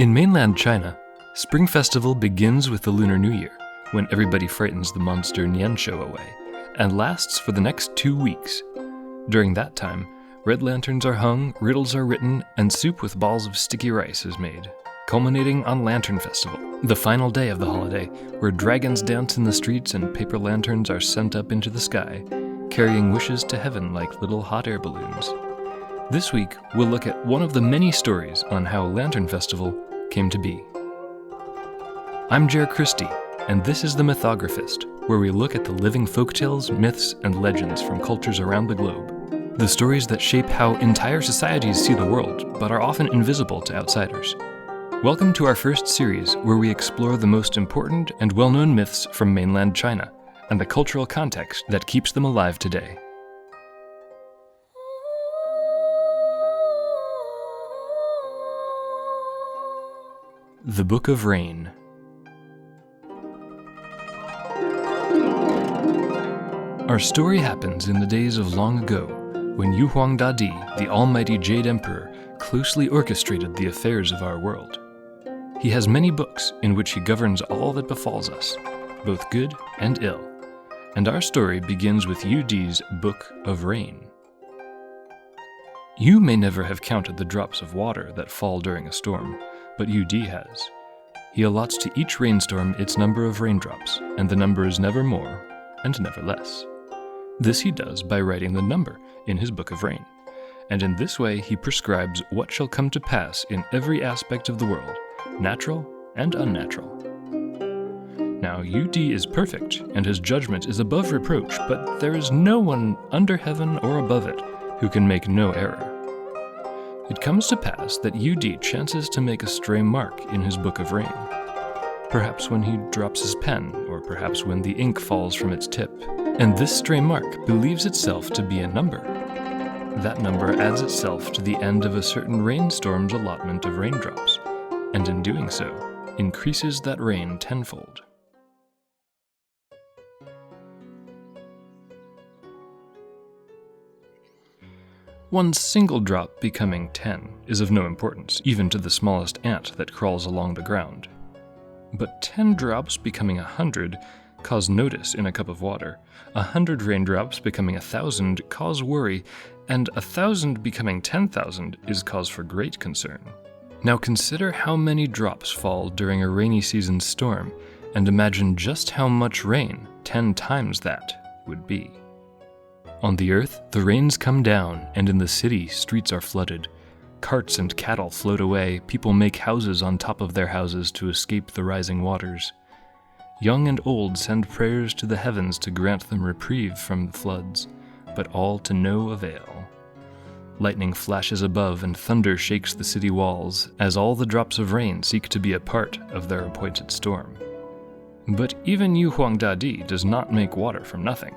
In mainland China, Spring Festival begins with the Lunar New Year, when everybody frightens the monster Nianshou away, and lasts for the next 2 weeks. During that time, red lanterns are hung, riddles are written, and soup with balls of sticky rice is made, culminating on Lantern Festival, the final day of the holiday, where dragons dance in the streets and paper lanterns are sent up into the sky, carrying wishes to heaven like little hot air balloons. This week, we'll look at one of the many stories on how Lantern Festival came to be. I'm Jaer Christie, and this is The Mythographist, where we look at the living folktales, myths, and legends from cultures around the globe. The stories that shape how entire societies see the world, but are often invisible to outsiders. Welcome to our first series, where we explore the most important and well-known myths from mainland China, and the cultural context that keeps them alive today. The Book of Rain. Our story happens in the days of long ago, when Yu Huangdadi, the almighty Jade Emperor, closely orchestrated the affairs of our world. He has many books in which he governs all that befalls us, both good and ill, and our story begins with Yu Di's Book of Rain. You may never have counted the drops of water that fall during a storm, but Yu Di has. He allots to each rainstorm its number of raindrops, and the number is never more and never less. This he does by writing the number in his Book of Rain, and in this way he prescribes what shall come to pass in every aspect of the world, natural and unnatural. Now, Yu Di is perfect, and his judgment is above reproach, but there is no one under heaven or above it who can make no error. It comes to pass that Yu Di chances to make a stray mark in his Book of Rain, perhaps when he drops his pen, or perhaps when the ink falls from its tip, and this stray mark believes itself to be a number. That number adds itself to the end of a certain rainstorm's allotment of raindrops, and in doing so, increases that rain tenfold. One single drop becoming 10 is of no importance, even to the smallest ant that crawls along the ground. But 10 drops becoming 100 cause notice in a cup of water, 100 raindrops becoming 1,000 cause worry, and 1,000 becoming 10,000 is cause for great concern. Now consider how many drops fall during a rainy season storm, and imagine just how much rain 10 times that would be. On the earth, the rains come down, and in the city, streets are flooded. Carts and cattle float away, people make houses on top of their houses to escape the rising waters. Young and old send prayers to the heavens to grant them reprieve from the floods, but all to no avail. Lightning flashes above and thunder shakes the city walls, as all the drops of rain seek to be a part of their appointed storm. But even Yu Huangdadi does not make water from nothing.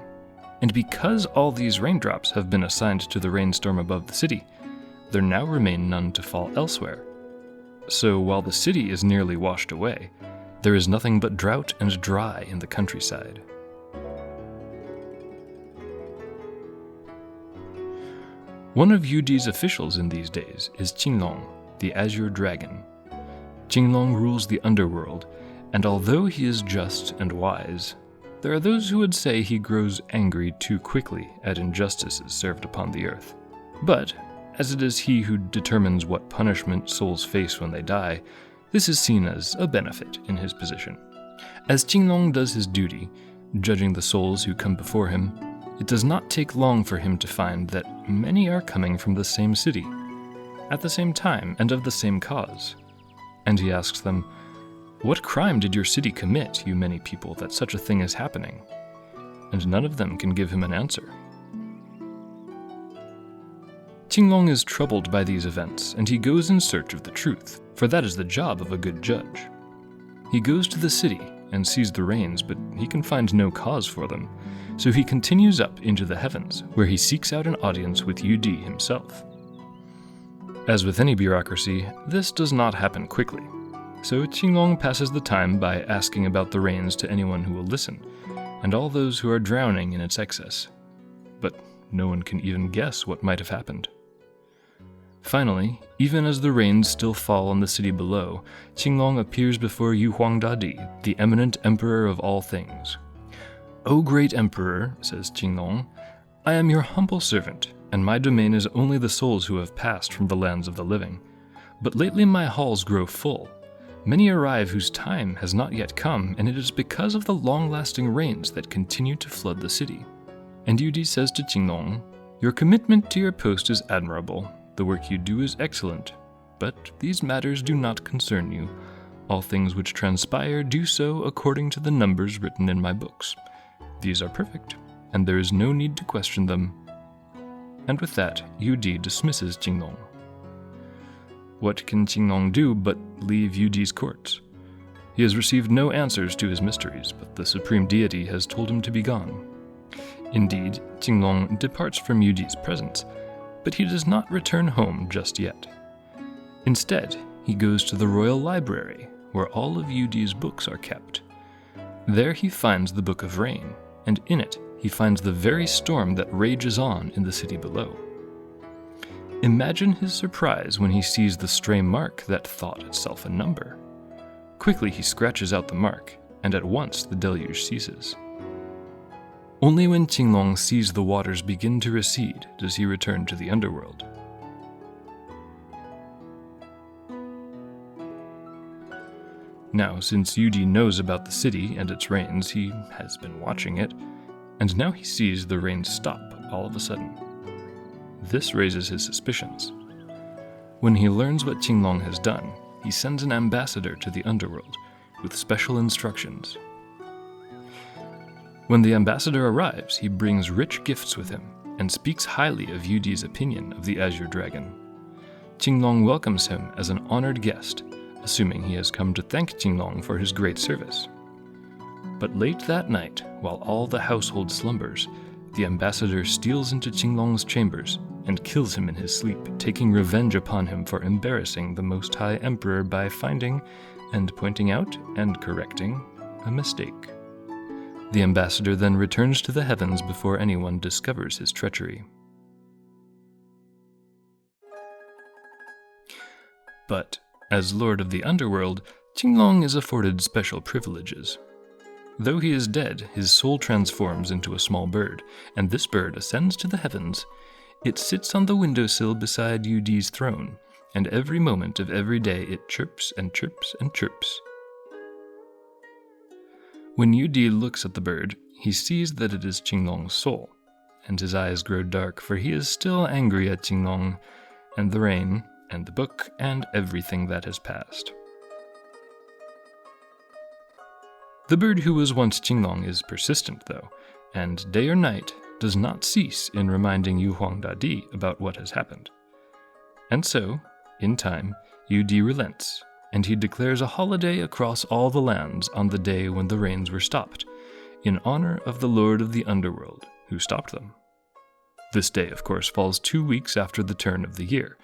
And because all these raindrops have been assigned to the rainstorm above the city, there now remain none to fall elsewhere. So while the city is nearly washed away, there is nothing but drought and dry in the countryside. One of Yu Di's officials in these days is Qinglong, the Azure Dragon. Qinglong rules the underworld, and although he is just and wise, there are those who would say he grows angry too quickly at injustices served upon the earth. But, as it is he who determines what punishment souls face when they die, this is seen as a benefit in his position. As Qinglong does his duty, judging the souls who come before him, it does not take long for him to find that many are coming from the same city, at the same time and of the same cause. And he asks them, "What crime did your city commit, you many people, that such a thing is happening?" And none of them can give him an answer. Qinglong is troubled by these events, and he goes in search of the truth, for that is the job of a good judge. He goes to the city and sees the rains, but he can find no cause for them, so he continues up into the heavens, where he seeks out an audience with Yu Di himself. As with any bureaucracy, this does not happen quickly. So Qinglong passes the time by asking about the rains to anyone who will listen, and all those who are drowning in its excess. But no one can even guess what might have happened. Finally, even as the rains still fall on the city below, Qinglong appears before Yu Huangdadi, the eminent emperor of all things. "O great emperor," says Qinglong, "I am your humble servant, and my domain is only the souls who have passed from the lands of the living. But lately my halls grow full. Many arrive whose time has not yet come, and it is because of the long-lasting rains that continue to flood the city." And Yudi says to Qinglong, "Your commitment to your post is admirable. The work you do is excellent, but these matters do not concern you. All things which transpire do so according to the numbers written in my books. These are perfect, and there is no need to question them." And with that, Yudi dismisses Qinglong. What can Qinglong do but leave Yudi's courts? He has received no answers to his mysteries, but the supreme deity has told him to be gone. Indeed, Qinglong departs from Yudi's presence, but he does not return home just yet. Instead, he goes to the royal library, where all of Yudi's books are kept. There he finds the Book of Rain, and in it he finds the very storm that rages on in the city below. Imagine his surprise when he sees the stray mark that thought itself a number. Quickly he scratches out the mark, and at once the deluge ceases. Only when Qinglong sees the waters begin to recede does he return to the underworld. Now, since Yudi knows about the city and its rains, he has been watching it, and now he sees the rains stop all of a sudden. This raises his suspicions. When he learns what Qinglong has done, he sends an ambassador to the underworld with special instructions. When the ambassador arrives, he brings rich gifts with him and speaks highly of Yudi's opinion of the Azure Dragon. Qinglong welcomes him as an honored guest, assuming he has come to thank Qinglong for his great service. But late that night, while all the household slumbers, the ambassador steals into Qinglong's chambers and kills him in his sleep, taking revenge upon him for embarrassing the Most High Emperor by finding and pointing out and correcting a mistake. The ambassador then returns to the heavens before anyone discovers his treachery. But, as Lord of the Underworld, Qinglong is afforded special privileges. Though he is dead, his soul transforms into a small bird, and this bird ascends to the heavens. It sits on the windowsill beside Yudi's throne, and every moment of every day it chirps and chirps and chirps. When Yudi looks at the bird, he sees that it is Qinglong's soul, and his eyes grow dark, for he is still angry at Qinglong, and the rain, and the book, and everything that has passed. The bird who was once Qinglong is persistent, though, and day or night does not cease in reminding Yu Huangdadi about what has happened. And so, in time, Yudi relents, and he declares a holiday across all the lands on the day when the rains were stopped, in honor of the Lord of the Underworld, who stopped them. This day, of course, falls 2 weeks after the turn of the year,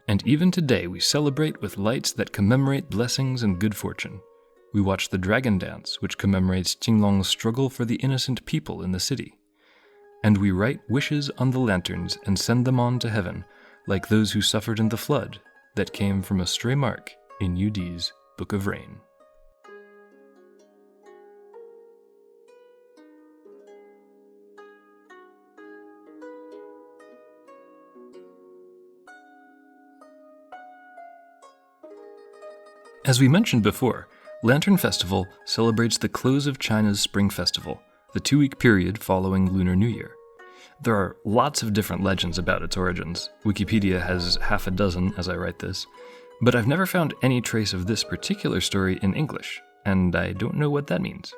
and even today we celebrate with lights that commemorate blessings and good fortune. We watch the dragon dance, which commemorates Qinglong's struggle for the innocent people in the city. And we write wishes on the lanterns and send them on to heaven, like those who suffered in the flood that came from a stray mark in Yudi's Book of Rain. As we mentioned before, Lantern Festival celebrates the close of China's Spring Festival, the 2-week period following Lunar New Year. There are lots of different legends about its origins. Wikipedia has half a dozen as I write this, but I've never found any trace of this particular story in English, and I don't know what that means.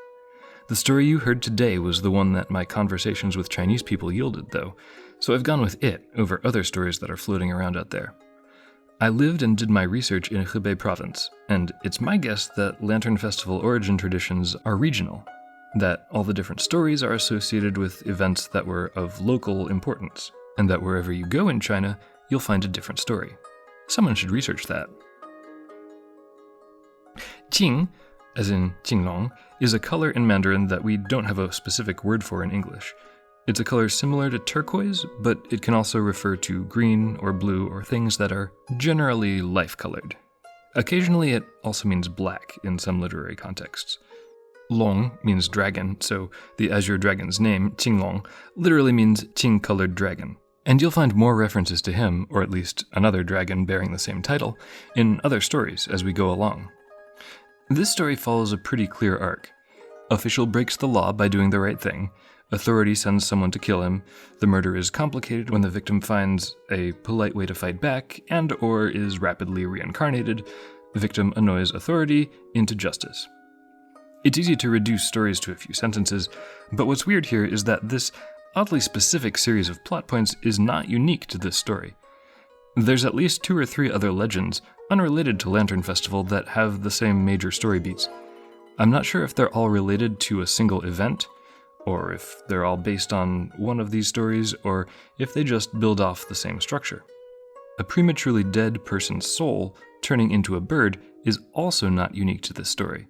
The story you heard today was the one that my conversations with Chinese people yielded, though, so I've gone with it over other stories that are floating around out there. I lived and did my research in Hebei province, and it's my guess that Lantern Festival origin traditions are regional, that all the different stories are associated with events that were of local importance, and that wherever you go in China, you'll find a different story. Someone should research that. Qing, as in Qinglong, is a color in Mandarin that we don't have a specific word for in English. It's a color similar to turquoise, but it can also refer to green or blue or things that are generally life-colored. Occasionally it also means black in some literary contexts. Long means dragon, so the azure dragon's name, Qinglong, literally means qing-colored dragon. And you'll find more references to him, or at least another dragon bearing the same title, in other stories as we go along. This story follows a pretty clear arc. Official breaks the law by doing the right thing. Authority sends someone to kill him. The murder is complicated when the victim finds a polite way to fight back and/or is rapidly reincarnated. The victim annoys authority into justice. It's easy to reduce stories to a few sentences, but what's weird here is that this oddly specific series of plot points is not unique to this story. There's at least 2 or 3 other legends, unrelated to Lantern Festival, that have the same major story beats. I'm not sure if they're all related to a single event, or if they're all based on one of these stories, or if they just build off the same structure. A prematurely dead person's soul turning into a bird is also not unique to this story.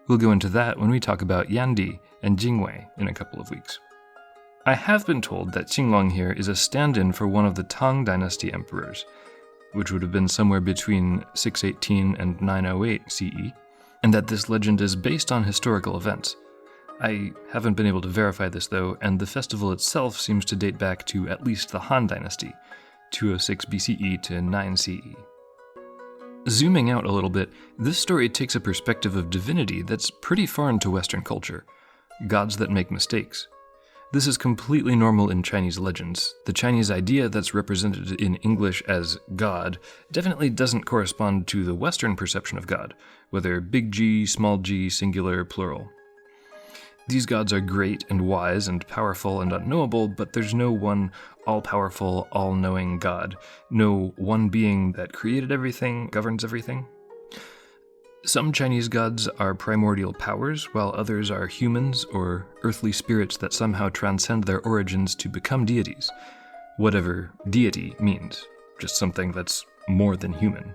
We'll go into that when we talk about Yandi and Jingwei in a couple of weeks. I have been told that Qinglong here is a stand-in for one of the Tang Dynasty emperors, which would have been somewhere between 618 and 908 CE, and that this legend is based on historical events. I haven't been able to verify this though, and the festival itself seems to date back to at least the Han Dynasty, 206 BCE to 9 CE. Zooming out a little bit, this story takes a perspective of divinity that's pretty foreign to Western culture, gods that make mistakes. This is completely normal in Chinese legends. The Chinese idea that's represented in English as God definitely doesn't correspond to the Western perception of God, whether big G, small g, singular, plural. These gods are great and wise and powerful and unknowable, but there's no one all-powerful, all-knowing God, no one being that created everything, governs everything. Some Chinese gods are primordial powers, while others are humans or earthly spirits that somehow transcend their origins to become deities. Whatever deity means, just something that's more than human.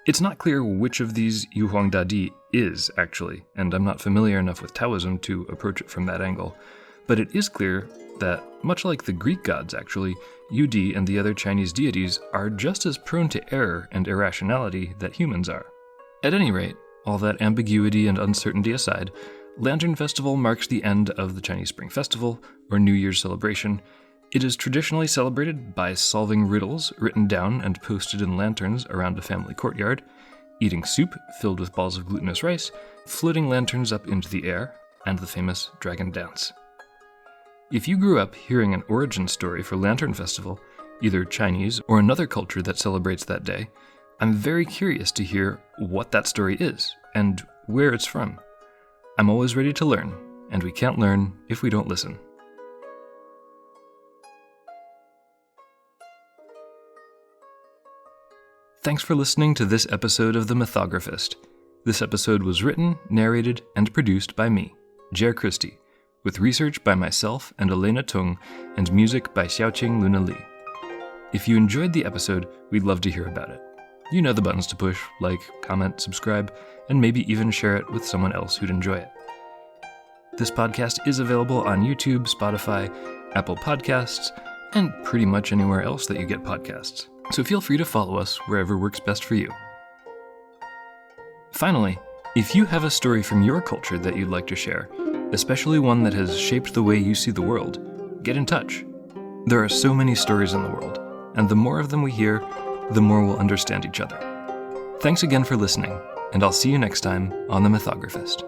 It's not clear which of these Yuhuang Dadi is, actually, and I'm not familiar enough with Taoism to approach it from that angle, but it is clear that, much like the Greek gods actually, Yudi and the other Chinese deities are just as prone to error and irrationality that humans are. At any rate, all that ambiguity and uncertainty aside, Lantern Festival marks the end of the Chinese Spring Festival, or New Year's celebration. It is traditionally celebrated by solving riddles written down and posted in lanterns around a family courtyard, eating soup filled with balls of glutinous rice, floating lanterns up into the air, and the famous dragon dance. If you grew up hearing an origin story for Lantern Festival, either Chinese or another culture that celebrates that day, I'm very curious to hear what that story is and where it's from. I'm always ready to learn, and we can't learn if we don't listen. Thanks for listening to this episode of The Mythographist. This episode was written, narrated, and produced by me, Jaer Christie, with research by myself and Elena Tung, and music by Xiaoqing Luna Li. If you enjoyed the episode, we'd love to hear about it. You know the buttons to push, like, comment, subscribe, and maybe even share it with someone else who'd enjoy it. This podcast is available on YouTube, Spotify, Apple Podcasts, and pretty much anywhere else that you get podcasts. So feel free to follow us wherever works best for you. Finally, if you have a story from your culture that you'd like to share, especially one that has shaped the way you see the world, get in touch. There are so many stories in the world, and the more of them we hear, the more we'll understand each other. Thanks again for listening, and I'll see you next time on The Mythographist.